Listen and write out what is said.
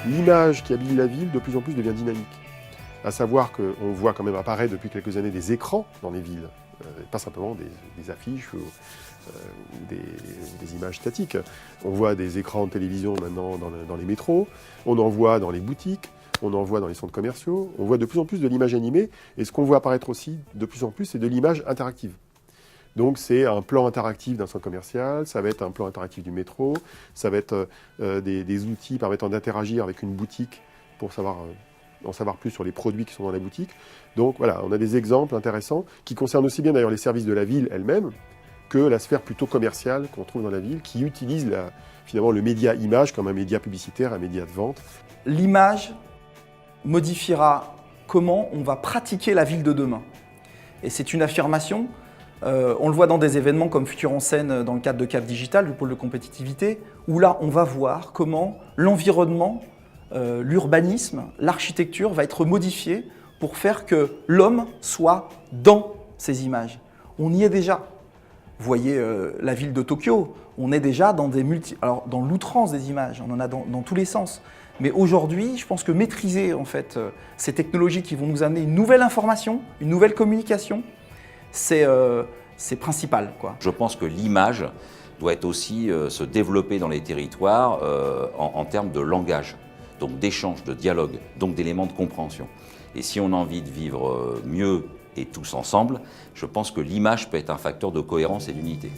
l'image qui habille la ville de plus en plus devient dynamique. À savoir qu'on voit quand même apparaître depuis quelques années des écrans dans les villes, pas simplement des affiches ou des images statiques. On voit des écrans de télévision maintenant dans les métros, on en voit dans les boutiques, on en voit dans les centres commerciaux, on voit de plus en plus de l'image animée, et ce qu'on voit apparaître aussi de plus en plus, c'est de l'image interactive. Donc c'est un plan interactif d'un centre commercial, ça va être un plan interactif du métro, ça va être des outils permettant d'interagir avec une boutique pour en savoir plus sur les produits qui sont dans la boutique. Donc voilà, on a des exemples intéressants qui concernent aussi bien d'ailleurs les services de la ville elle-même que la sphère plutôt commerciale qu'on trouve dans la ville, qui utilise finalement le média image comme un média publicitaire, un média de vente. L'image modifiera comment on va pratiquer la ville de demain. Et c'est une affirmation, on le voit dans des événements comme Futur en scène dans le cadre de CAF Digital, du pôle de compétitivité, où là on va voir comment l'environnement, l'urbanisme, l'architecture va être modifié pour faire que l'homme soit dans ces images. On y est déjà. Vous voyez la ville de Tokyo, on est déjà dans dans l'outrance des images, on en a dans tous les sens. Mais aujourd'hui, je pense que maîtriser en fait ces technologies qui vont nous amener une nouvelle information, une nouvelle communication, c'est principal, quoi. Je pense que l'image doit être aussi se développer dans les territoires en termes de langage, donc d'échange, de dialogue, donc d'éléments de compréhension. Et si on a envie de vivre mieux et tous ensemble, je pense que l'image peut être un facteur de cohérence et d'unité.